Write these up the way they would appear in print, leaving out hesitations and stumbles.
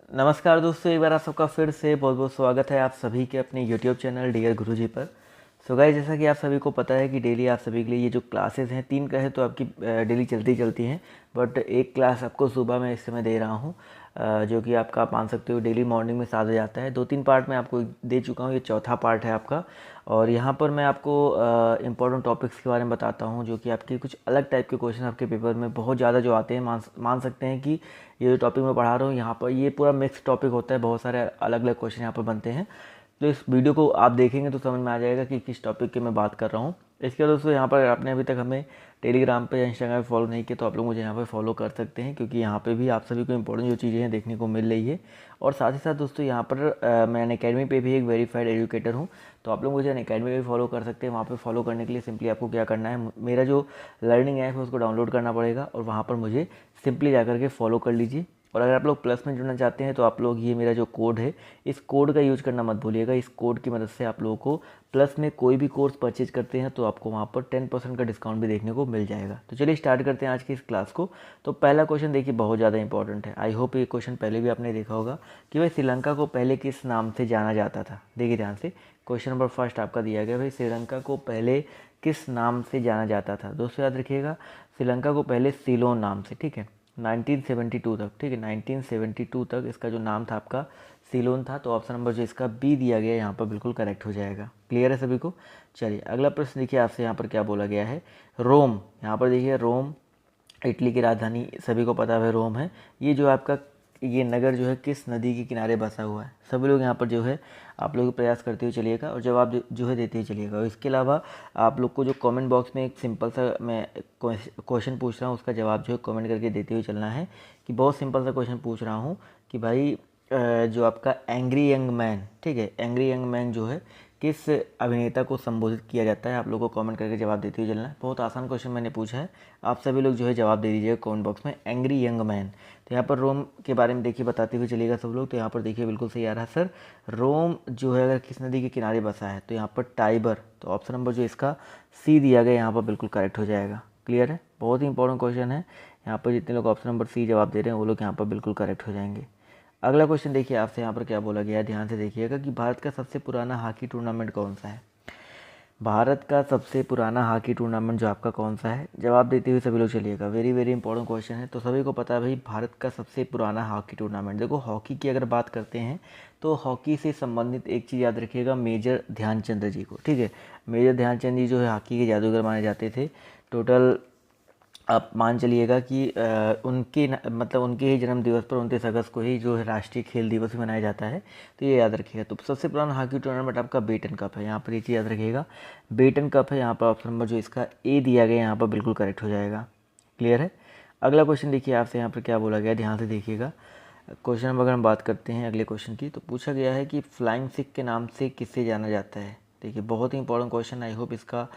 नमस्कार दोस्तों, एक बार आप सबका फिर से बहुत बहुत स्वागत है आप सभी के अपने यूट्यूब चैनल डियर गुरुजी पर। सो गाइस, जैसा कि आप सभी को पता है कि डेली आप सभी के लिए ये जो क्लासेस हैं 3 का है तो आपकी डेली चलती हैं। बट एक क्लास आपको सुबह में इस समय दे रहा हूँ, जो कि आपका आप मान सकते हो डेली मॉर्निंग में 7 बजे आता है। 2-3 पार्ट में आपको दे चुका हूँ, ये चौथा पार्ट है आपका। और यहाँ पर मैं आपको इम्पोर्टेंट टॉपिक्स के बारे में बताता हूँ, जो कि आपके कुछ अलग टाइप के क्वेश्चन आपके पेपर में बहुत ज़्यादा जो आते हैं। मान सकते हैं कि ये जो टॉपिक मैं पढ़ा रहा हूँ यहाँ पर ये पूरा मिक्स टॉपिक होता है, बहुत सारे अलग अलग क्वेश्चन यहाँ पर बनते हैं। तो इस वीडियो को आप देखेंगे तो समझ में आ जाएगा कि किस टॉपिक की मैं बात कर रहा हूँ। इसके बाद दोस्तों, यहाँ पर आपने अभी तक हमें टेलीग्राम पे या इंस्टाग्राम पे फॉलो नहीं किया तो आप लोग मुझे यहाँ पर फॉलो कर सकते हैं, क्योंकि यहाँ पे भी आप सभी को इंपॉर्टेंट जो चीज़ें हैं देखने को मिल रही है। और साथ ही साथ दोस्तों, यहाँ पर मैं अनअकैडमी पे भी एक वेरीफाइड एजुकेटर हूँ, तो आप लोग मुझे अनअकैडमी पे भी फॉलो कर सकते हैं। वहाँ पे फॉलो करने के लिए सिंपली आपको क्या करना है, मेरा जो लर्निंग ऐप है उसको डाउनलोड करना पड़ेगा और वहाँ पर मुझे सिंपली जा करके फॉलो कर लीजिए। और अगर आप लोग प्लस में जुड़ना चाहते हैं तो आप लोग ये मेरा जो कोड है, इस कोड का यूज करना मत भूलिएगा। इस कोड की मदद से आप लोगों को प्लस में कोई भी कोर्स परचेज करते हैं तो आपको वहाँ पर 10% का डिस्काउंट भी देखने को मिल जाएगा। तो चलिए स्टार्ट करते हैं आज की इस क्लास को। तो पहला क्वेश्चन देखिए, बहुत ज़्यादा इंपॉर्टेंट है। आई होप ये क्वेश्चन पहले भी आपने देखा होगा कि भाई श्रीलंका को पहले किस नाम से जाना जाता था। देखिए ध्यान से, क्वेश्चन नंबर फर्स्ट आपका दिया गया, भाई श्रीलंका को पहले किस नाम से जाना जाता था। दोस्तों याद रखिएगा, श्रीलंका को पहले सिलोन नाम से, ठीक है, 1972 तक, ठीक है, 1972 तक इसका जो नाम था आपका सिलोन था। तो ऑप्शन नंबर जो इसका बी दिया गया यहाँ पर बिल्कुल करेक्ट हो जाएगा। क्लियर है सभी को। चलिए अगला प्रश्न देखिए, आपसे यहाँ पर क्या बोला गया है। रोम, यहाँ पर देखिए रोम इटली की राजधानी सभी को पता है रोम है। ये जो आपका ये नगर जो है किस नदी के किनारे बसा हुआ है। सभी लोग यहाँ पर जो है आप लोग प्रयास करते हुए चलिएगा और जवाब जो है देते ही चलिएगा। और इसके अलावा आप लोग को जो कमेंट बॉक्स में एक सिंपल सा मैं क्वेश्चन पूछ रहा हूँ, उसका जवाब जो है कमेंट करके देते हुए चलना है। कि बहुत सिंपल सा क्वेश्चन पूछ रहा हूँ कि भाई जो आपका एंग्री यंग मैन, ठीक है, एंग्री यंग मैन जो है किस अभिनेता को संबोधित किया जाता है। आप लोगों को कमेंट करके जवाब देते हुए चलना है। बहुत आसान क्वेश्चन मैंने पूछा है, आप सभी लोग जो है जवाब दे दीजिएगा कमेंट बॉक्स में, एंग्री यंग मैन। तो यहाँ पर रोम के बारे में देखिए बताते हुए चलिएगा सब लोग। तो यहाँ पर देखिए बिल्कुल सही आ रहा है सर। रोम जो है अगर किस नदी के किनारे बसा है तो यहाँ पर टाइबर। तो ऑप्शन नंबर जो इसका सी दिया गया यहाँ पर बिल्कुल करेक्ट हो जाएगा। क्लियर है, बहुत ही इंपॉर्टेंट क्वेश्चन है। यहाँ पर जितने लोग ऑप्शन नंबर सी जवाब दे रहे हैं वो लोग यहाँ पर बिल्कुल करेक्ट हो जाएंगे। अगला क्वेश्चन देखिए, आपसे यहाँ पर क्या बोला गया है, ध्यान से देखिएगा कि भारत का सबसे पुराना हॉकी टूर्नामेंट कौन सा है। भारत का सबसे पुराना हॉकी टूर्नामेंट जो आपका कौन सा है, जवाब देते हुए सभी लोग चलिएगा। वेरी वेरी इंपॉर्टेंट क्वेश्चन है। तो सभी को पता है भाई भारत का सबसे पुराना हॉकी टूर्नामेंट, देखो हॉकी की अगर बात करते हैं तो हॉकी से संबंधित एक चीज़ याद रखिएगा, मेजर ध्यानचंद जी को, ठीक है। मेजर ध्यानचंद जी जो है हॉकी के जादूगर माने जाते थे। टोटल आप मान चलिएगा कि मतलब उनके ही जन्म दिवस पर 29 अगस्त को ही जो है राष्ट्रीय खेल दिवस भी मनाया जाता है। तो ये याद रखिएगा। तो सबसे पुराना हॉकी टूर्नामेंट आपका बेटन कप है, यहाँ पर ये चीज़ याद रखिएगा, बेटन कप है। यहाँ पर ऑप्शन नंबर जो इसका ए दिया गया यहाँ पर बिल्कुल करेक्ट हो जाएगा। क्लियर है। अगला क्वेश्चन देखिए, आपसे यहाँ पर क्या बोला गया, ध्यान से देखिएगा। क्वेश्चन नंबर अगर हम बात करते हैं अगले क्वेश्चन की, तो पूछा गया है कि फ्लाइंग सिख के नाम से किसे जाना जाता है। देखिए बहुत ही इंपॉर्टेंट क्वेश्चन, आई होप इसका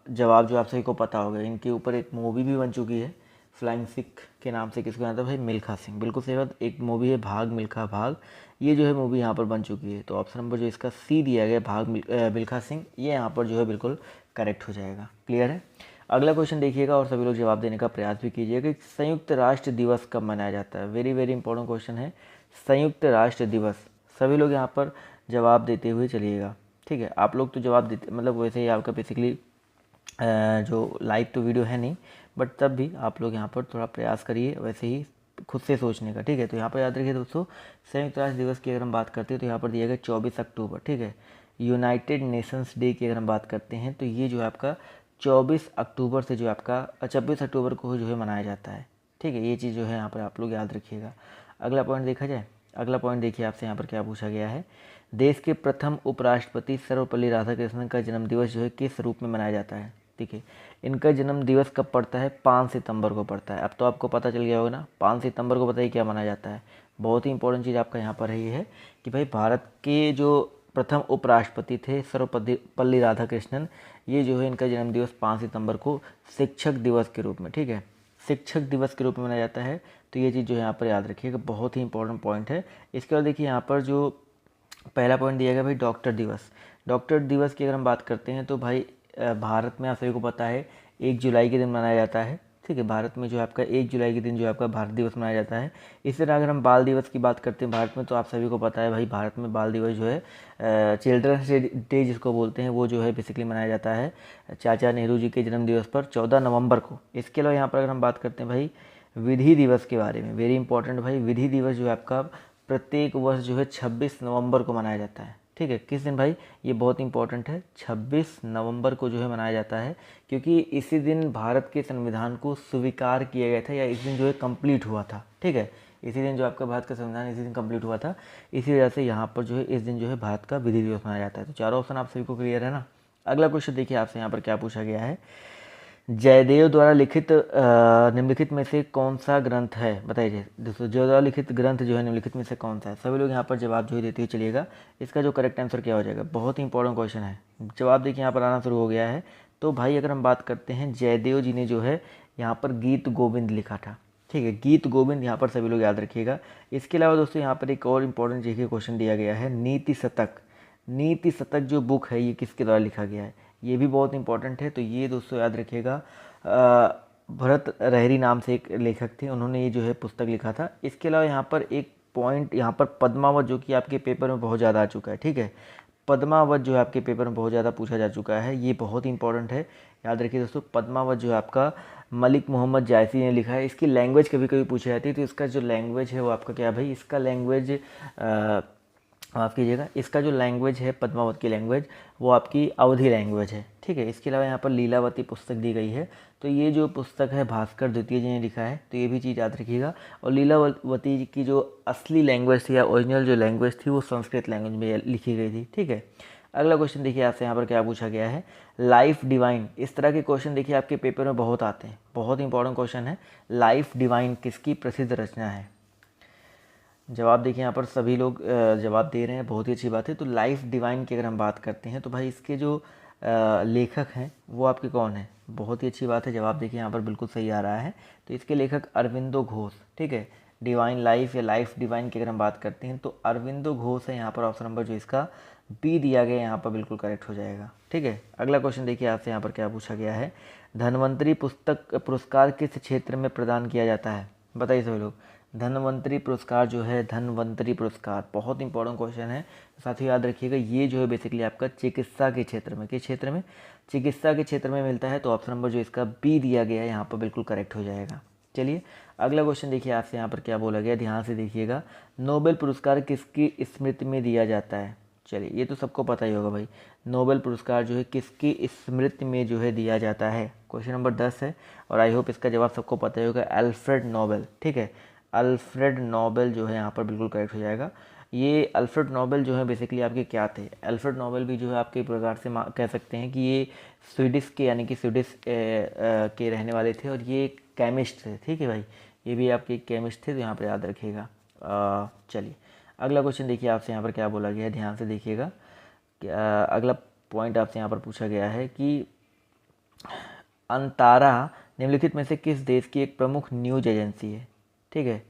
जवाब जो आप सभी को पता होगा। इनके ऊपर एक मूवी भी बन चुकी है, फ्लाइंग सिख के नाम से किसको जाता है, भाई मिल्खा सिंह। बिल्कुल सही बात, एक मूवी है भाग मिल्खा भाग, ये जो है मूवी यहाँ पर बन चुकी है। तो ऑप्शन नंबर जो इसका सी दिया गया भाग मिल्खा सिंह, ये यहाँ पर जो है बिल्कुल करेक्ट हो जाएगा। क्लियर है। अगला क्वेश्चन देखिएगा और सभी लोग जवाब देने का प्रयास भी कीजिएगा कि संयुक्त राष्ट्र दिवस कब मनाया जाता है। वेरी वेरी इंपॉर्टेंट क्वेश्चन है, संयुक्त राष्ट्र दिवस। सभी लोग यहाँ पर जवाब देते हुए चलिएगा, ठीक है। आप लोग तो जवाब देते, मतलब वैसे ही आपका बेसिकली जो लाइव तो वीडियो है नहीं, बट तब भी आप लोग यहाँ पर थोड़ा प्रयास करिए वैसे ही खुद से सोचने का, ठीक है। तो यहाँ पर याद रखिए दोस्तों, संयुक्त राष्ट्र दिवस की अगर हम बात करते हैं तो यहाँ पर दिया गया 24 अक्टूबर, ठीक है। यूनाइटेड नेशंस डे की अगर हम बात करते हैं तो ये जो है आपका 24 अक्टूबर से जो आपका 26 अक्टूबर को जो है मनाया जाता है, ठीक है। ये चीज़ जो है यहाँ पर आप लोग याद रखिएगा। अगला पॉइंट देखा जाए, अगला पॉइंट देखिए, आपसे यहाँ पर क्या पूछा गया है। देश के प्रथम उपराष्ट्रपति सर्वपल्ली राधाकृष्णन का जन्मदिवस जो है किस रूप में मनाया जाता है। ठीक है, इनका जन्म दिवस कब पड़ता है, 5 सितंबर को पड़ता है। अब तो आपको पता चल गया होगा ना, 5 सितंबर को बताइए क्या मनाया जाता है। बहुत ही इंपॉर्टेंट चीज़ आपका यहाँ पर है ये है कि भाई भारत के जो प्रथम उपराष्ट्रपति थे सर्वपल्ली राधाकृष्णन, ये जो है इनका जन्म दिवस 5 सितंबर को शिक्षक दिवस के रूप में, ठीक है, शिक्षक दिवस के रूप में मनाया जाता है। तो ये चीज़ जो है यहाँ पर याद रखिएगा, बहुत ही इंपॉर्टेंट पॉइंट है। इसके बाद देखिए यहाँ पर जो पहला पॉइंट दिया गया भाई डॉक्टर दिवस। डॉक्टर दिवस की अगर हम बात करते हैं तो भाई भारत में आप सभी को पता है 1 जुलाई के दिन मनाया जाता है, ठीक है। भारत में जो है आपका 1 जुलाई के दिन जो है आपका भारत दिवस मनाया जाता है। इसी तरह अगर हम बाल दिवस की बात करते हैं भारत में, तो आप सभी को पता है भाई, भारत में बाल दिवस जो है चिल्ड्रंस डे जिसको बोलते हैं, वो जो है बेसिकली मनाया जाता है चाचा नेहरू जी के जन्म दिवस पर 14 नवंबर को। इसके अलावा यहाँ पर अगर हम बात करते हैं भाई विधि दिवस के बारे में, वेरी इंपॉर्टेंट भाई, विधि दिवस जो है आपका प्रत्येक वर्ष जो है 26 नवंबर को मनाया जाता है। ठीक है, किस दिन भाई, ये बहुत इंपॉर्टेंट है, 26 नवंबर को जो है मनाया जाता है, क्योंकि इसी दिन भारत के संविधान को स्वीकार किया गया था, या इस दिन जो है कंप्लीट हुआ था। ठीक है, इसी दिन जो आपका भारत का संविधान इसी दिन कंप्लीट हुआ था, इसी वजह से यहाँ पर जो है इस दिन जो है भारत का विधि दिवस मनाया जाता है। तो चारों ऑप्शन आप सभी को क्लियर है ना। अगला क्वेश्चन देखिए आपसे यहाँ पर क्या पूछा गया है, जयदेव द्वारा लिखित निम्नलिखित में से कौन सा ग्रंथ है, बताइए दोस्तों, जयदेव द्वारा लिखित ग्रंथ जो है निम्नलिखित में से कौन सा है। सभी लोग यहाँ पर जवाब जो है देते हुए चलिएगा, इसका जो करेक्ट आंसर क्या हो जाएगा। बहुत ही इंपॉर्टेंट क्वेश्चन है, जवाब देखिए यहाँ पर आना शुरू हो गया है। तो भाई अगर हम बात करते हैं, जयदेव जी ने जो है यहाँ पर गीत गोविंद लिखा था। ठीक है, गीत गोविंद यहाँ पर सभी लोग याद रखिएगा। इसके अलावा दोस्तों यहाँ पर एक और इम्पॉर्टेंट जी के क्वेश्चन दिया गया है, नीति शतक। नीति शतक जो बुक है ये किसके द्वारा लिखा गया है, ये भी बहुत इंपॉर्टेंट है। तो ये दोस्तों याद रखिएगा, भरत रहरी नाम से एक लेखक थे, उन्होंने ये जो है पुस्तक लिखा था। इसके अलावा यहाँ पर एक पॉइंट, यहाँ पर पद्मावत जो कि आपके पेपर में बहुत ज़्यादा आ चुका है। ठीक है, पद्मावत जो है आपके पेपर में बहुत ज़्यादा पूछा जा चुका है, ये बहुत इंपॉर्टेंट है, याद रखिए दोस्तों। पद्मावत जो है आपका मलिक मोहम्मद जायसी ने लिखा है। इसकी लैंग्वेज कभी कभी पूछी जाती है, तो इसका जो लैंग्वेज है वो आपका क्या है भाई, इसका लैंग्वेज माफ़ कीजिएगा, इसका जो लैंग्वेज है पद्मावत की लैंग्वेज, वो आपकी अवधी लैंग्वेज है। ठीक है, इसके अलावा यहाँ पर लीलावती पुस्तक दी गई है, तो ये जो पुस्तक है भास्कर द्वितीय जी ने लिखा है, तो ये भी चीज़ याद रखिएगा। और लीलावती जी की जो असली लैंग्वेज थी या ओरिजिनल जो लैंग्वेज थी वो संस्कृत लैंग्वेज में लिखी गई थी। ठीक है, अगला क्वेश्चन देखिए आपसे यहाँ पर क्या पूछा गया है, लाइफ डिवाइन। इस तरह के क्वेश्चन देखिए आपके पेपर में बहुत आते हैं, बहुत इंपॉर्टेंट क्वेश्चन है। लाइफ डिवाइन किसकी प्रसिद्ध रचना है, जवाब देखिए यहाँ पर सभी लोग जवाब दे रहे हैं, बहुत ही अच्छी बात है। तो लाइफ डिवाइन की अगर हम बात करते हैं, तो भाई इसके जो लेखक हैं वो आपके कौन है, बहुत ही अच्छी बात है, जवाब देखिए यहाँ पर बिल्कुल सही आ रहा है। तो इसके लेखक अरविंदो घोष। ठीक है, डिवाइन लाइफ या लाइफ डिवाइन की अगर हम बात करते हैं तो अरविंदो घोष है यहाँ पर, ऑप्शन नंबर जो इसका बी दिया गया यहाँ पर बिल्कुल करेक्ट हो जाएगा। ठीक है, अगला क्वेश्चन देखिए आपसे यहाँ पर क्या पूछा गया है, धन्वंतरी पुस्तक पुरस्कार किस क्षेत्र में प्रदान किया जाता है, बताइए सभी लोग। धन्वंतरी पुरस्कार जो है, धन्वंतरी पुरस्कार बहुत इंपॉर्टेंट क्वेश्चन है, साथियों याद रखिएगा। ये जो है बेसिकली आपका चिकित्सा के क्षेत्र में, किस क्षेत्र में, चिकित्सा के क्षेत्र में मिलता है। तो ऑप्शन नंबर जो इसका बी दिया गया है यहाँ पर बिल्कुल करेक्ट हो जाएगा। चलिए अगला क्वेश्चन देखिए आपसे यहाँ पर क्या बोला गया, ध्यान से देखिएगा, नोबेल पुरस्कार किसकी स्मृति में दिया जाता है। चलिए ये तो सबको पता ही होगा भाई, नोबेल पुरस्कार जो है किसकी स्मृति में जो है दिया जाता है। क्वेश्चन नंबर 10 है और आई होप इसका जवाब सबको पता ही होगा, अल्फ्रेड नोबेल। ठीक है, अल्फ्रेड नोबेल जो है यहाँ पर बिल्कुल करेक्ट हो जाएगा। ये अल्फ्रेड नोबेल जो है बेसिकली आपके क्या थे, अल्फ्रेड नोबेल भी जो है आपके प्रकार से कह सकते हैं कि ये स्वीडिश के, यानी कि स्वीडिश के रहने वाले थे, और ये केमिस्ट थे। ठीक है भाई, ये भी आपके केमिस्ट थे, तो यहाँ पर याद रखिएगा। चलिए अगला क्वेश्चन देखिए आपसे यहाँ पर क्या बोला गया है, ध्यान से देखिएगा। अगला पॉइंट आपसे यहाँ पर पूछा गया है कि अंतारा निम्नलिखित में से किस देश की एक प्रमुख न्यूज एजेंसी है। ठीक है,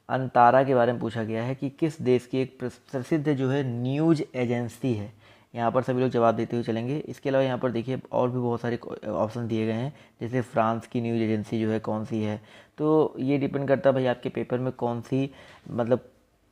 अंतारा के बारे में पूछा गया है कि किस देश की एक प्रसिद्ध जो है न्यूज एजेंसी है। यहाँ पर सभी लोग जवाब देते हुए चलेंगे। इसके अलावा यहाँ पर देखिए और भी बहुत सारे ऑप्शन दिए गए हैं, जैसे फ्रांस की न्यूज एजेंसी जो है कौन सी है। तो ये डिपेंड करता है भाई आपके पेपर में कौन सी, मतलब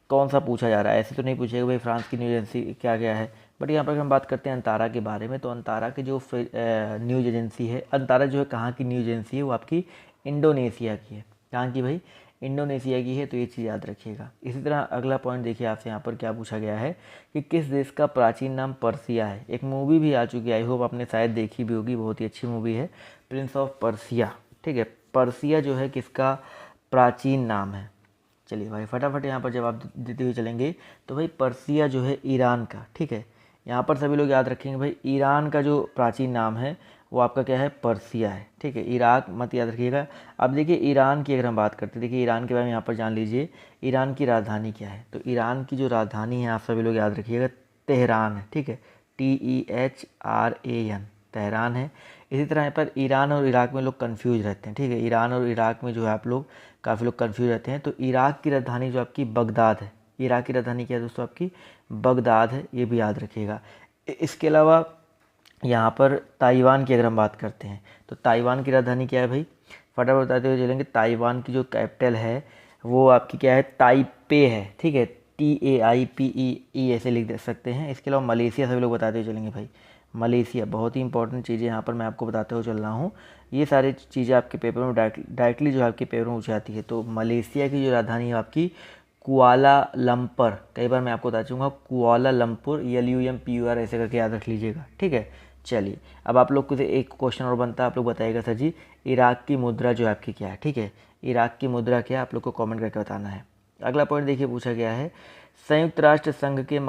कौन सा पूछा जा रहा है। ऐसे तो नहीं पूछेगा भाई फ्रांस की न्यूज एजेंसी क्या क्या है, बट यहाँ पर हम बात करते हैं अंतारा के बारे में। तो अंतारा की जो न्यूज एजेंसी है, अंतारा जो है कहाँ की न्यूज एजेंसी है, वो आपकी इंडोनेशिया की है। कहाँ की भाई, इंडोनेशिया की है, तो ये चीज़ याद रखिएगा। इसी तरह अगला पॉइंट देखिए आपसे यहाँ पर क्या पूछा गया है कि किस देश का प्राचीन नाम पर्सिया है। एक मूवी भी आ चुकी है, आई होप आपने शायद देखी भी होगी, बहुत ही अच्छी मूवी है, प्रिंस ऑफ पर्सिया। ठीक है, पर्सिया जो है किसका प्राचीन नाम है। चलिए भाई फटाफट यहाँ पर जवाब देते हुए चलेंगे। तो भाई पर्सिया जो है ईरान का। ठीक है, यहाँ पर सभी लोग याद रखेंगे भाई, ईरान का जो प्राचीन नाम है वो आपका क्या है, पर्सिया है। ठीक है, इराक मत याद रखिएगा। अब देखिए ईरान की अगर हम बात करते हैं, देखिए ईरान के बारे में यहाँ पर जान लीजिए, ईरान की राजधानी क्या है। तो ईरान की जो राजधानी है आप सभी लोग याद रखिएगा, तेहरान है। ठीक है, TEHRAN, तेहरान है। इसी तरह यहाँ पर ईरान और इराक में लोग कंफ्यूज रहते हैं। ठीक है, ईरान और इराक में जो है आप लोग काफ़ी लोग कंफ्यूज रहते हैं। तो इराक की राजधानी जो आपकी बगदाद है, इराक की राजधानी क्या है दोस्तों, आपकी बगदाद है, ये भी याद रखिएगा। इसके अलावा यहाँ पर ताइवान की अगर हम बात करते हैं, तो ताइवान की राजधानी क्या है भाई, फटाफट बताते हुए चलेंगे। ताइवान की जो कैपिटल है वो आपकी क्या है, ताइपे है, ठीक है, TAIPE ऐसे लिख दे सकते हैं। इसके अलावा मलेशिया सभी लोग बताते हुए चलेंगे भाई। मलेशिया बहुत ही इंपॉर्टेंट चीज़ें यहाँ पर मैं आपको बताते हुए चल रहा हूँ। ये सारी चीज़ें आपके पेपर में डायरेक्टली जो आपके पेपर में पूछी जाती है। तो मलेशिया की जो राजधानी है आपकी कुआलालंपुर, कई बार मैं आपको बता चूँगा कुआलालंपुर, LUMPUR ऐसे करके याद रख लीजिएगा, ठीक है। चलिए अब आप लोग को से एक क्वेश्चन और बनता है, आप लोग बताइएगा सर जी इराक की मुद्रा जो आपकी क्या है, ठीक है, इराक की मुद्रा क्या है, आप लोग को कमेंट करके बताना है। अगला पॉइंट देखिए पूछा गया है, संयुक्त राष्ट्र संघ के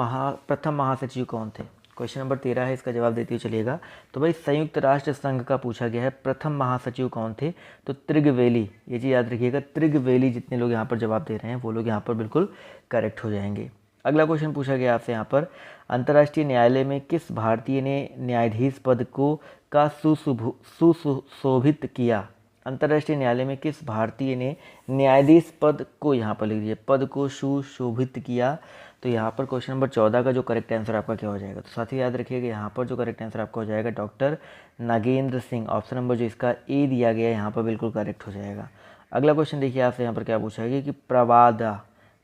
प्रथम महासचिव कौन थे। क्वेश्चन नंबर 13 है, इसका जवाब देते हुए चलिएगा। तो भाई संयुक्त राष्ट्र संघ का पूछा गया है प्रथम महासचिव कौन थे, तो त्रिगवेली, ये चीज़ याद रखिएगा, त्रिगवेली। जितने लोग यहाँ पर जवाब दे रहे हैं वो लोग यहाँ पर बिल्कुल करेक्ट हो जाएंगे। अगला क्वेश्चन पूछा गया आपसे यहाँ पर, अंतर्राष्ट्रीय न्यायालय में किस भारतीय ने न्यायाधीश पद को का सुशोभित किया। अंतर्राष्ट्रीय न्यायालय में किस भारतीय ने न्यायाधीश पद को, यहाँ पर लिख दीजिए, पद को सुशोभित किया। तो यहाँ पर क्वेश्चन नंबर 14 का जो करेक्ट आंसर आपका क्या हो जाएगा, तो साथ ही याद रखिएगा यहाँ पर जो करेक्ट आंसर आपका हो जाएगा doctor Nagendra Singh. Option number जो इसका ए दिया गया है यहाँ पर बिल्कुल करेक्ट हो जाएगा। अगला क्वेश्चन देखिए आपसे यहाँ पर क्या पूछा गया कि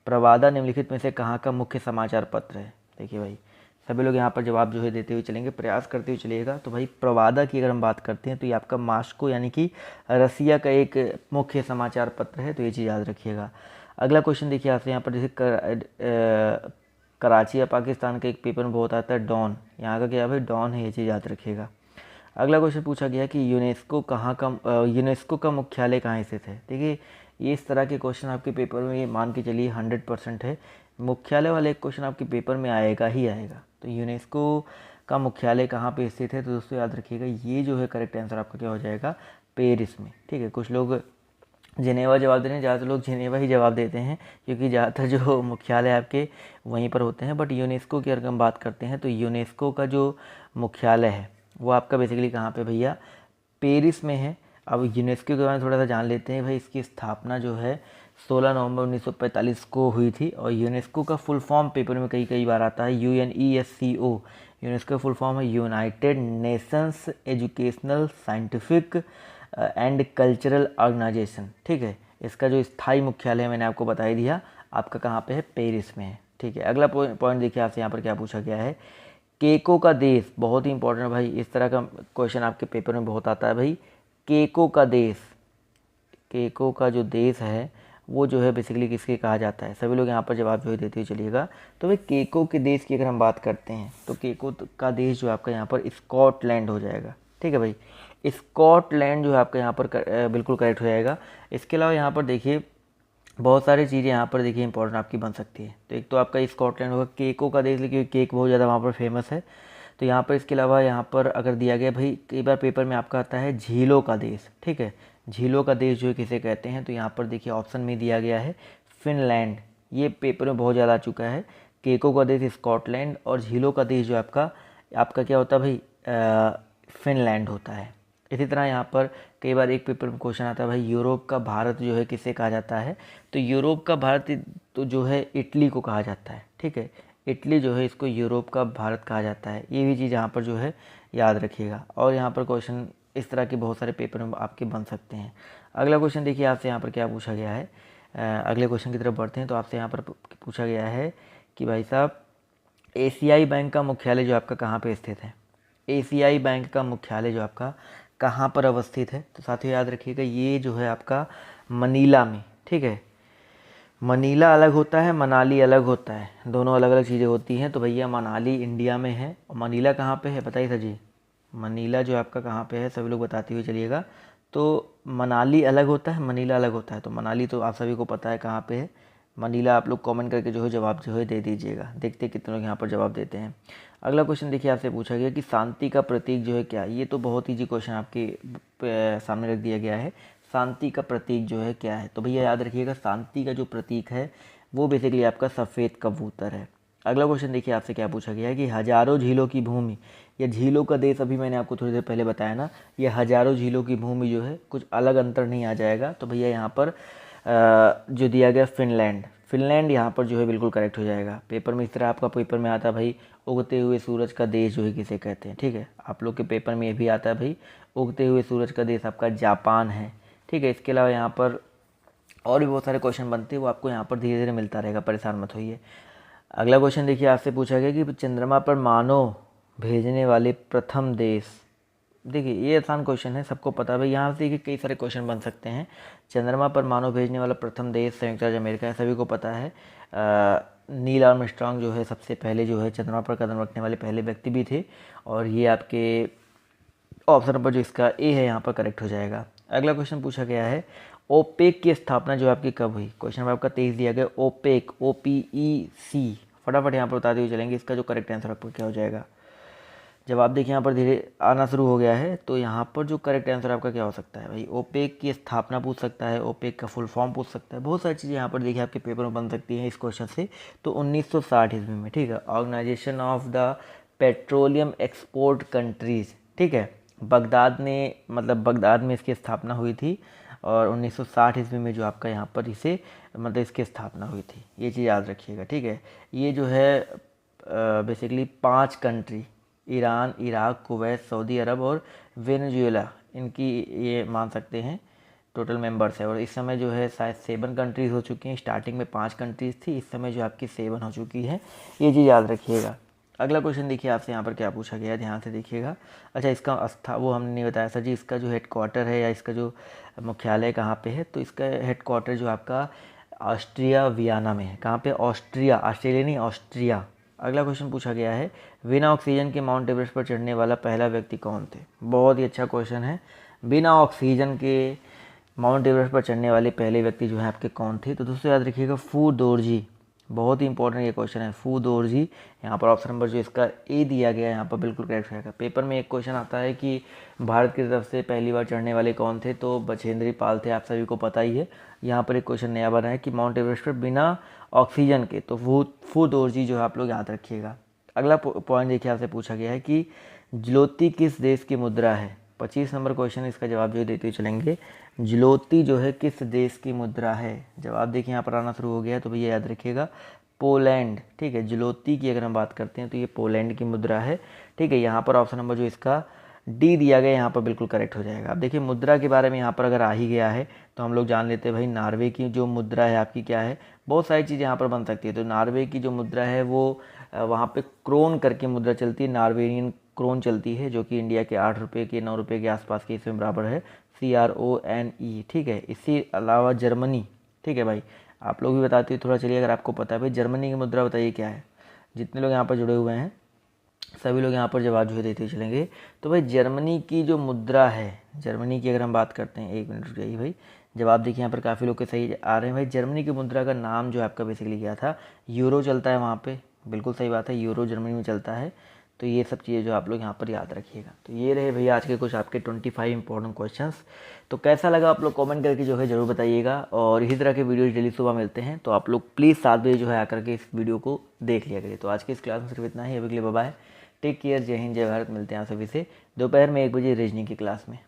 प्रवादा निम्नलिखित में से कहाँ का मुख्य समाचार पत्र है। देखिए भाई सभी लोग यहाँ पर जवाब जो है देते हुए चलेंगे, प्रयास करते हुए चलिएगा। तो भाई प्रवादा की अगर हम बात करते हैं तो ये आपका मास्को यानी कि रसिया का एक मुख्य समाचार पत्र है, तो ये चीज़ याद रखिएगा। अगला क्वेश्चन देखिए आपसे यहाँ पर, जैसे कराची या पाकिस्तान का एक पेपर में बहुत आता है डॉन, यहाँ का क्या भाई डॉन है, ये चीज़ याद रखिएगा। अगला क्वेश्चन पूछा गया कि यूनेस्को का मुख्यालय कहाँ स्थित है। देखिए ये इस तरह के क्वेश्चन आपके पेपर में, ये मान के चलिए 100% है, मुख्यालय वाले एक क्वेश्चन आपके पेपर में आएगा ही आएगा। तो यूनेस्को का मुख्यालय कहाँ पे स्थित है, तो दोस्तों याद रखिएगा ये जो है करेक्ट आंसर आपका क्या हो जाएगा, पेरिस में, ठीक है। कुछ लोग जिनेवा जवाब दे रहे हैं, ज़्यादातर लोग जिनेवा ही जवाब देते हैं क्योंकि ज़्यादातर जो मुख्यालय आपके वहीं पर होते हैं। बट यूनेस्को की अगर हम बात करते हैं तो यूनेस्को का जो मुख्यालय है वो आपका बेसिकली कहाँ पे भैया, पेरिस में है। अब यूनेस्को के बारे में थोड़ा सा जान लेते हैं भाई। इसकी स्थापना जो है 16 नवंबर 1945 को हुई थी। और यूनेस्को का फुल फॉर्म पेपर में कई बार आता है UNESCO। यूनेस्को का फुल फॉर्म है United Nations educational scientific and cultural organisation, ठीक है। इसका जो स्थायी मुख्यालय मैंने आपको बता ही दिया, आपका कहाँ पे है, पेरिस में है, ठीक है। अगला पॉइंट देखिए आपसे यहाँ पर क्या पूछा गया है, केको का देश, बहुत ही इंपॉर्टेंट भाई, इस तरह का क्वेश्चन आपके पेपर में बहुत आता है भाई। केको का देश, केको का जो देश है वो जो है बेसिकली किसके कहा जाता है, सभी लोग यहाँ पर जवाब जो है देते हुए चलिएगा। तो भाई केको के देश की अगर हम बात करते हैं तो केको का देश जो आपका यहाँ पर स्कॉटलैंड हो जाएगा, ठीक है भाई। स्कॉटलैंड जो है आपका यहाँ पर बिल्कुल करेक्ट हो जाएगा। इसके अलावा यहाँ पर देखिए बहुत सारी चीज़ें यहाँ पर देखिए इंपॉर्टेंट आपकी बन सकती है। तो एक तो आपका स्कॉटलैंड होगा, केको का देश, क्योंकि केक बहुत ज़्यादा वहाँ पर फेमस है। तो यहाँ पर इसके अलावा यहाँ पर अगर दिया गया भाई, कई बार पेपर में आपका आता है झीलों का देश, ठीक है। झीलों का देश जो है किसे कहते हैं, तो यहाँ पर देखिए ऑप्शन में दिया गया है फिनलैंड। ये पेपर में बहुत ज़्यादा आ चुका है। केको का देश स्कॉटलैंड और झीलों का देश जो आपका आपका क्या होता है भाई, फिनलैंड होता है। इसी तरह यहाँ पर कई बार एक पेपर में क्वेश्चन आता है भाई, यूरोप का भारत जो है किसे कहा जाता है, तो यूरोप का भारत तो जो है इटली को कहा जाता है, ठीक है। इटली जो है इसको यूरोप का भारत कहा जाता है। ये भी चीज़ यहाँ पर जो है याद रखिएगा। और यहाँ पर क्वेश्चन इस तरह के बहुत सारे पेपर में आपके बन सकते हैं। अगला क्वेश्चन देखिए आपसे यहाँ पर क्या पूछा गया है। अगले क्वेश्चन की तरफ बढ़ते हैं। तो आपसे यहाँ पर पूछा गया है कि भाई साहब एशियाई बैंक का मुख्यालय जो आपका कहाँ पे स्थित है। एशियाई बैंक का मुख्यालय जो आपका कहाँ पर अवस्थित है, तो साथियों याद रखिएगा ये जो है आपका मनीला में, ठीक है। मनीला अलग होता है, मनाली अलग होता है, दोनों अलग अलग चीज़ें होती हैं। तो भैया मनाली इंडिया में है और मनीला कहाँ पे है बताइए सर जी। मनीला जो आपका कहाँ पे है, सभी लोग बताते हुए चलिएगा। तो मनाली अलग होता है, मनीला अलग होता है। तो मनाली तो आप सभी को पता है कहाँ पे है। मनीला आप लोग कमेंट करके जो है जवाब जो है दे दीजिएगा। देखते हैं कितने लोग यहाँ पर जवाब देते हैं। अगला क्वेश्चन देखिए आपसे पूछा गया कि शांति का प्रतीक जो है क्या। ये तो बहुत ईजी क्वेश्चन आपके सामने रख दिया गया है। शांति का प्रतीक जो है क्या है, तो भैया याद रखिएगा शांति का जो प्रतीक है वो बेसिकली आपका सफ़ेद कबूतर है। अगला क्वेश्चन देखिए आपसे क्या पूछा गया है कि हजारों झीलों की भूमि या झीलों का देश, अभी मैंने आपको थोड़ी देर पहले बताया ना, ये हजारों झीलों की भूमि जो है कुछ अलग अंतर नहीं आ जाएगा। तो भैया यहाँ पर जो दिया गया फिनलैंड यहाँ पर जो है बिल्कुल करेक्ट हो जाएगा। पेपर में इस तरह आपका पेपर में आता है भाई, उगते हुए सूरज का देश जो है किसे कहते हैं, ठीक है। आप लोग के पेपर में ये भी आता है भाई, उगते हुए सूरज का देश आपका जापान है, ठीक है। इसके अलावा यहाँ पर और भी बहुत सारे क्वेश्चन बनते हैं, वो आपको यहाँ पर धीरे धीरे मिलता रहेगा, परेशान मत होइए। अगला क्वेश्चन देखिए, आपसे पूछा गया कि चंद्रमा पर मानव भेजने वाले प्रथम देश। देखिए ये आसान क्वेश्चन है, सबको पता है भाई। यहाँ से देखिए कई सारे क्वेश्चन बन सकते हैं। चंद्रमा पर मानव भेजने वाला प्रथम देश संयुक्त राज्य अमेरिका है, सभी को पता है। नील आर्मस्ट्रांग जो है सबसे पहले जो है चंद्रमा पर कदम रखने वाले पहले व्यक्ति भी थे, और ये आपके ऑप्शन नंबर जो इसका ए है यहाँ पर करेक्ट हो जाएगा। अगला क्वेश्चन पूछा गया है, ओपेक की स्थापना जो आपकी कब हुई। क्वेश्चन नंबर आपका 23 दिया गया, ओपेक OPEC। फटाफट यहाँ पर बताते हुए चलेंगे, इसका जो करेक्ट आंसर आपका क्या हो जाएगा। जवाब देखिए यहाँ पर धीरे आना शुरू हो गया है, तो यहाँ पर जो करेक्ट आंसर आपका क्या हो सकता है भाई। ओपेक की स्थापना पूछ सकता है, ओपेक का फुल फॉर्म पूछ सकता है, बहुत सारी चीज़ें यहाँ पर देखिए आपके पेपर में बन सकती हैं इस क्वेश्चन से। तो 1960 ईस्वी में, ठीक है, organization of the petroleum export countries, ठीक है, बगदाद ने मतलब बगदाद में इसकी स्थापना हुई थी, और 1960 ईस्वी में जो आपका यहाँ पर इसे मतलब इसकी स्थापना हुई थी, ये चीज़ याद रखिएगा, ठीक है। ये जो है basically 5 country, Iran, Iraq, Kuwait, Saudi Arab और वेनेजुएला, इनकी ये मान सकते हैं टोटल मेंबर्स है। और इस समय जो है शायद 7 कंट्रीज़ हो चुकी हैं। स्टार्टिंग में 5 कंट्रीज़ थी, इस समय जो आपकी 7 हो चुकी है, ये चीज़ याद रखिएगा। अगला क्वेश्चन देखिए आपसे यहाँ पर क्या पूछा गया है, ध्यान से देखिएगा। अच्छा, इसका वो हमने नहीं बताया सर जी, इसका जो हेडक्वार्टर है या इसका जो मुख्यालय कहाँ पे है। तो इसका हेडक्वार्टर जो आपका ऑस्ट्रिया वियना में है। कहाँ पे? ऑस्ट्रिया, ऑस्ट्रेलिया नहीं, ऑस्ट्रिया। अगला क्वेश्चन पूछा गया है, बिना ऑक्सीजन के माउंट एवरेस्ट पर चढ़ने वाला पहला व्यक्ति कौन थे। बहुत ही अच्छा क्वेश्चन है। बिना ऑक्सीजन के माउंट एवरेस्ट पर चढ़ने वाले पहले व्यक्ति जो है आपके कौन थे। तो दोस्तों याद रखिएगा, फू दोरजी। बहुत ही इंपॉर्टेंट ये क्वेश्चन है, फू दोरजी। यहाँ पर ऑप्शन नंबर जो इसका ए दिया गया है यहाँ पर बिल्कुल करेक्ट रहेगा। पेपर में एक क्वेश्चन आता है कि भारत की तरफ से पहली बार चढ़ने वाले कौन थे, तो बछेंद्री पाल थे, आप सभी को पता ही है। यहाँ पर एक क्वेश्चन नया बना है कि माउंट एवरेस्ट पर बिना ऑक्सीजन के, तो फू दोरजी जो है आप लोग याद रखिएगा। अगला पॉइंट देखिए, आपसे पूछा गया है कि ज्योति किस देश की मुद्रा है। 25 नंबर क्वेश्चन, इसका जवाब जो देते हुए चलेंगे, ज्योति जो है किस देश की मुद्रा है। जवाब देखिए यहाँ पर आना शुरू हो गया है, तो भैया याद रखिएगा पोलैंड, ठीक है। ज्योति की अगर हम बात करते हैं तो ये पोलैंड की मुद्रा है, ठीक है। यहाँ पर ऑप्शन नंबर जो इसका डी दिया गया यहाँ पर बिल्कुल करेक्ट हो जाएगा। अब देखिए मुद्रा के बारे में यहाँ पर अगर आ ही गया है तो हम लोग जान लेते हैं भाई, नॉर्वे की जो मुद्रा है आपकी क्या है। बहुत सारी चीज़ें यहाँ पर बन सकती है। तो नॉर्वे की जो मुद्रा है वो वहाँ पे क्रोन करके मुद्रा चलती है, नॉर्वेनियन क्रोन चलती है, जो कि इंडिया के 8 रुपये के 9 रुपये के आसपास के इसमें बराबर है, CRONE, ठीक है। इसके अलावा जर्मनी, ठीक है भाई, आप लोग भी बताते हैं थोड़ा, चलिए अगर आपको पता है भाई जर्मनी की मुद्रा बताइए क्या है। जितने लोग यहाँ पर जुड़े हुए हैं सभी लोग यहाँ पर जवाब जो है देते चलेंगे। तो भाई जर्मनी की जो मुद्रा है, जर्मनी की अगर हम बात करते हैं, 1 मिनट रुक जाइए भाई। जवाब देखिए यहाँ पर काफ़ी लोग के सही आ रहे हैं भाई। जर्मनी की मुद्रा का नाम जो है आपका बेसिकली क्या था, यूरो चलता है वहाँ पे, बिल्कुल सही बात है, यूरो जर्मनी में चलता है। तो ये सब चीज़ें जो आप लोग यहाँ पर याद रखिएगा। तो ये रहे भैया आज के कुछ आपके 25 इंपॉर्टेंट क्वेश्चंस। तो कैसा लगा आप लोग कमेंट करके जो है ज़रूर बताइएगा, और इसी तरह के वीडियोज़ डेली सुबह मिलते हैं। तो आप लोग प्लीज़ 7 बजे जो है आकर के इस वीडियो को देख लिया करिए। तो आज की इस क्लास में सिर्फ इतना ही, अभी के लिए बाय बाय, टेक केयर, जय हिंद, जय भारत। मिलते हैं आप सभी से दोपहर में 1 बजे रीजनिंग की क्लास में।